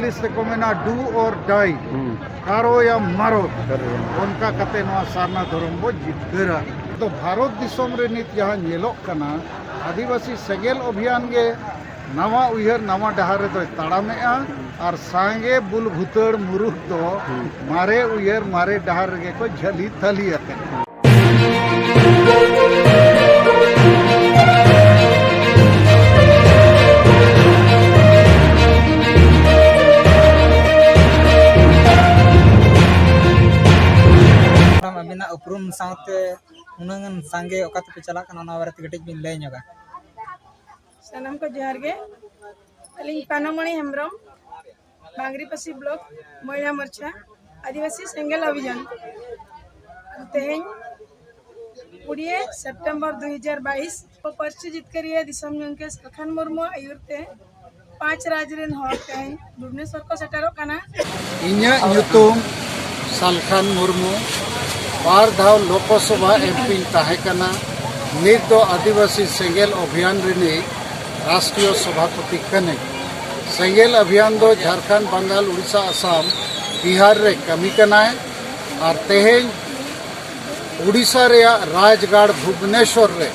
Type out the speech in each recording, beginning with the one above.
को मेना डू और डाई कारो या मारो उनका कते नवा सारना धर्म बो जितगरा तो भारत दिसम रे नित जहां नेलोक कना आदिवासी सेगेल अभियान गे नवा उयहर नवा डहार दो ताड़ामेआ और सांगे बुल भुतड़ मुरुख दो मारे उयहर मारे डहार गे को झली थली आते अबिना उपरुम साउते उनंगन सांगे ओकाते पे चला कना बारे गटिज बिन लय नगा सनम को जोहार गे अलिंग पानमणि हेम्ब्रम बांगरीपसी ब्लॉक महिला मोर्चा आदिवासी सेंगेल अभियान तेहें 20 सितंबर 2022 को पर्ची जितकरिए दिसम के सलखान मुर्मू आयुरते 5 राजरेन हर तेहें भुवनेश्वर को सेटरो कना इन्या ᱧᱩᱛᱩᱢ सलखान मुर्मू बार धाव लोकसभा एमपी ताहेकना नित दो आदिवासी सेंगेल अभियान रिनी राष्ट्रीय सभापति कने सेंगेल अभियान दो झारखंड बंगाल उड़ीसा असम बिहार रे कमी कनाय और तेहें उड़ीसा रे राजगढ़ भुवनेश्वर रे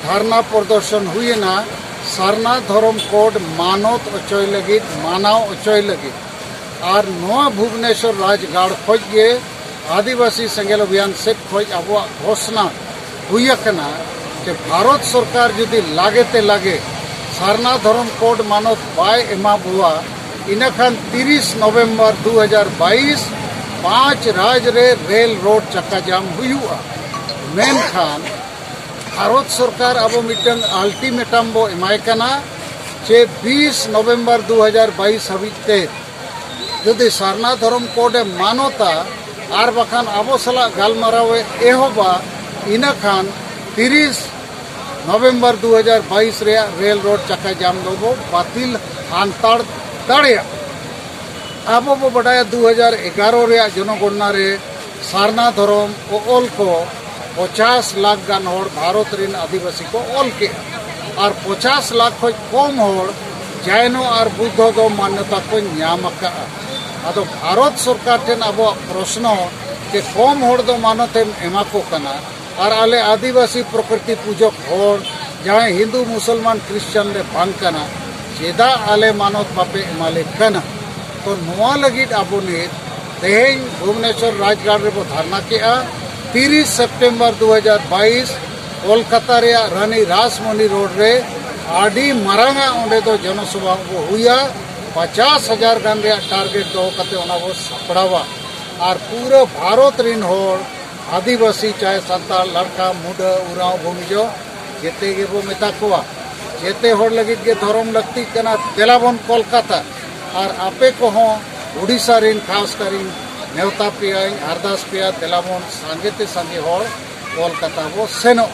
धरना प्रदर्शन हुईना सारना धर्म कोड मानत अचय लगित मानाव अचय लगित और नवा भुवनेश्वर राजगढ़ खोजे आदिवासी सेंगेल अभियान से खोज अब घोषणा हुई कि भारत सरकार जुदी लागेते लागे सारना धर्म कोड मानत बाय एमा बुआ इनखान 30 नवंबर 2022 5 राज रे रेल रोड चक्का जाम हुआ मेनखान भारत सरकार अब मिटन अल्टीमेटम बो एमाय कना जे 20 नवंबर 2022 हबीते जुदी सारना धर्म कोड मानता और बखान अब सला गालमारावे एहोबा इनखान 30 नवंबर 2022 रे रेल रोड चक्का जाम दो बातिल हानताड़ दाड़िया अब बो बडाया 2011 रे जनगणना रे सारना धर्म ओल को 50 लाख गान होड़ भारत रिन आदिवासी को ओल के और 50 लाख खो कम होड़ जैनो और बुद्ध दो मान्यता को न्याम का अदो भारत सरकार ठेन अब प्रश्न के कम होड़ दो मानते एमा को कना और आले आदिवासी प्रकृति पूजक होड़ जहाँ हिंदू मुसलमान क्रिश्चियन रे बांग कना चेदा आले मानत बापे एमाले कना तो नवा लगित अब ने तेहें भुवनेश्वर राजगढ़ रे बो धरना केआ 30 सितंबर 2022 कोलकाता रे रानी रासमणी रोड रे आडी मारांगा ओंडे दो जनसभा बो हुआ 50,000 गान रे टारगेट दो कते ओना बो सपड़ावा और पूरा भारत रिन होड़ आदिवासी चाहे संताल लड़का मुडा उराव भूमिजो जेते गे बो मेता कोआ जेते होड़ लगित गे धर्म लगती कना तेलाबन कोलकाता और आपे को हो उड़ीसा रिन खास करिन नेवता पिया अरदास पिया तेलाबन सांगेते सांगे होड़ कोलकाता बो सेनो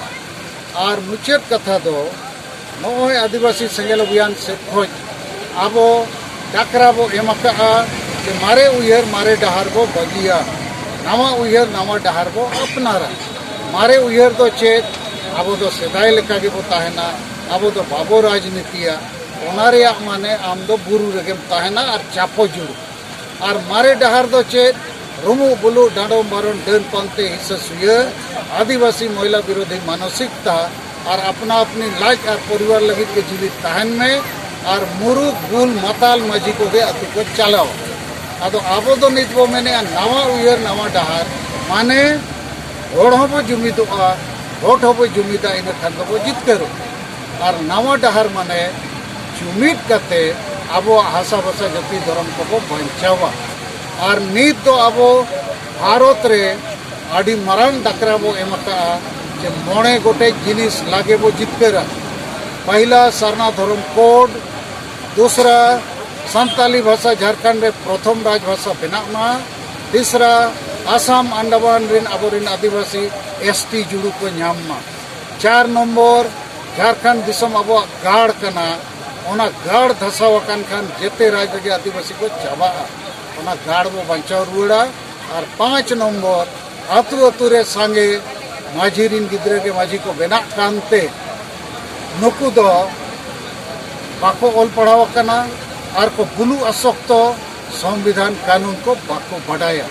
और मुचेत कथा दो नोय आदिवासी सेंगेल अभियान से खोज अब डाकरा बो एमका कि मारे उयहर मारे डहार बो बगिया नवा उयहर नवा डहार बो अपनारा मारे उयहर दो चेत अब दो सेदाय लेका गे बो ताहेना अब दो बाबो राजनीतिया ओनारे माने आम दो बुरु रेगेम ताहेना और चापो जुड़ू और मारे डहार दो चेत रुमु बुलु डांडो मारन डन पंते हिस्सा सुय आदिवासी महिला विरोधी मानसिकता और अपना अपनी लाज और परिवार लगी के जीवित ताहन में और मुरुक गुल मताल मजी को गे अतु को चलाओ अदो आबो दो नित बो मेने नवा उयहर नवा डहार माने होड़ होबो जुमिदोआ भोट होबो जुमिदा इन खान दो जितकरो और नवा डहार माने जुमिद कते आबो हासा भाषा जाति धर्म को बंचावा और नित दो आबो भारत रे आडी मारांग डाकरा बो एमका जे मोणे गोटे जिनिस लागे बो जितकरा पहला सारना धर्म कोड दूसरा संताली भाषा झारखंड में प्रथम राजभाषा बनामा तीसरा आसाम अंडमान रिन अबोरिन आदिवासी एसटी जुड़ू को नामा 4 नंबर झारखंड दिसम अब गाड़ कना ओना गाड़ धसावकान खान जेते राज्य के आदिवासी को चाबा ओना गाड़ बो बंचाव रुड़ा और 5 नंबर अतु अतु रे सांगे माझी रिन गिद्रे के माझी को बेना कानते नुकु दो बाको ओल पढ़ाव कना और को बुलू असक्तो संविधान कानून को बाको बडाया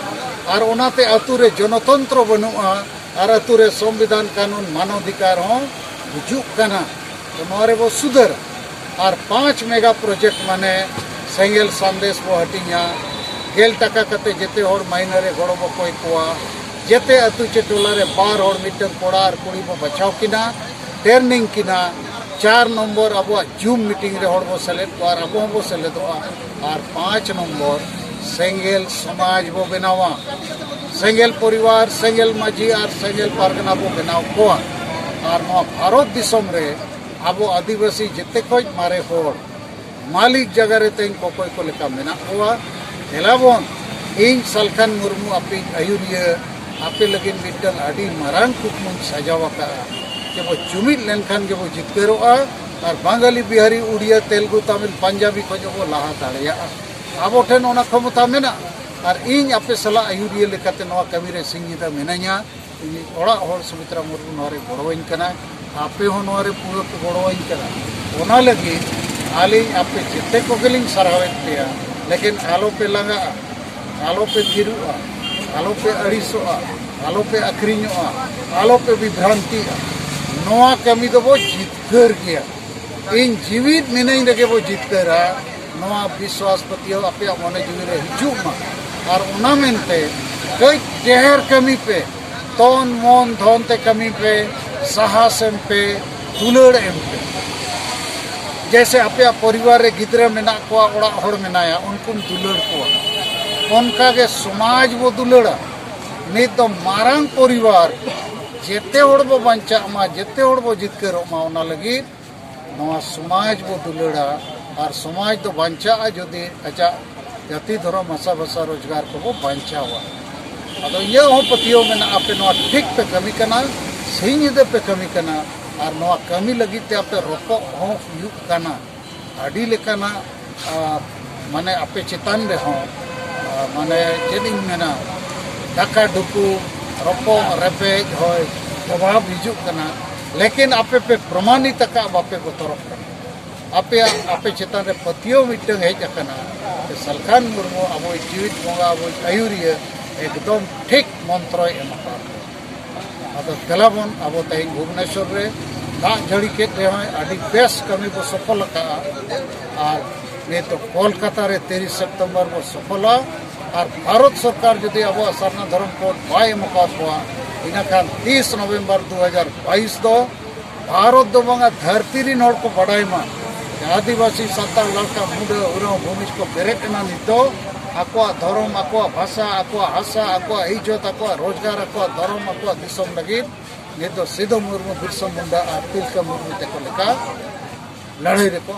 और ओनाते अतुरे जनतंत्र बनुआ और अतुरे संविधान कानून मानवाधिकार हो बुजुक कना तो नोरे वो सुधर और 5 मेगा प्रोजेक्ट माने सेंगेल संदेश वो हटिया गेल टका कते जेते होड़ माइनरे गोड़ो बो कोई कोआ जेते अतु चे टोलारे 12 होड़ मिटन कोड़ा और कुड़ी बो बचाव किना ट्रेनिंग किना 4 नंबर अब जूम मीटिंग रे होड़ बो सेलेक्ट और अब बो सेलेक्ट और 5 नंबर सेंगेल समाज बो बनावा सेंगेल परिवार सेंगेल माझी और सेंगेल पारगना बो बनाव कोआ और भारत दिसम रे अब आदिवासी जिते खोज मारे होड़ मालिक जगह रे तें कोकोय को लेका मेना कोआ हेलाबोन इन सलखान मुर्मू आपे आयुरिया आपे लगिन मिटन आदि मारांग कुकमुन सजावाका के वो जुमिद लेनखान के वो जितकरोआ और बांगाली बिहारी उड़िया तेलुगु तमिल पंजाबी को जो वो लाहा दाड़िया आबो ठेन ओना क्षमता मेना और इन आपे सला आयुरिया लेकाते नवा कमी रे सिंगिदा मेनाया इन ओड़ा होड़ सुमित्रा मुर्मू नोरे गड़ोइन कना आपे हो नोरे पूरा को गड़ोइन कना ओना लगी आली आपे जिते को गेलिंग सरावेत पेया लेकिन आलो पे लगा आलो पे थिरुआ आलो पे अड़ीसोआ आलो पे अखरिñोआ आलो पे विभ्रांति नोआ कमी तो वो जितकर गया इन जीवित मिनाई लगे वो जितकरा नोआ विश्वास पतियो आपे मने जीवी रे हिजुमा और उना मेनते कई जहर कमी पे तोन मन धन ते कमी पे साहसम पे दुलड़ एम पे जैसे आपे परिवार रे गिद्रा मेना को ओड़ा होड़ मेनाया उनको दुलड़ को उनका के समाज वो दुलड़ा नित तो मारांग परिवार जेते होड़ बो बंचा मा जेते होड़ बो जितकरो मा ओना लगी नवा समाज वो दुलड़ा और समाज तो बंचा जदि अच्छा जाति धर्म भाषा भाषा रोजगार को वो बंचा हुआ अदो ये हो पतियो में आपे नवा ठीक पे कमी कना सही पे कमी कना और नवा कमी लगी ते आपे रोको हो युग कना आडी लेकाना माने आपे चेतन रे हो माने चेदिंग मेना डाका डुकू रोको रेपेज होय प्रभाव हिजुक कना लेकिन आपे पे प्रमाणित का बापे को तरफ आपे आपे चेतन रे पतियो मिटंग हेज कना सलखान मुर्मू अब जीवित बंगा अब आयुरिया एकदम ठीक मंत्र एमका अब गलाबन अब तई भुवनेश्वर रे दाग झड़ी के आदि बेस कमी को सफल का और ये तो कोलकाता रे 23 सितंबर को सफल और भारत सरकार जदि अब सरना धर्म कोड बाय मका हुआ इना खान 30 नवंबर 2022 दो भारत दो बंगा धरती री नोड को बढ़ाई मा आदिवासी सातार लड़का मुंडे उरा भूमिज को बेरेकना नितो आको धर्म आको भाषा आको हासा आको इज्जत आको रोजगार आको धर्म आको दिसम लगी ये तो सिद्धो मुर्मू बिरसा मुंडा और तिलका मुर्मू ते को लेका लड़ाई रे को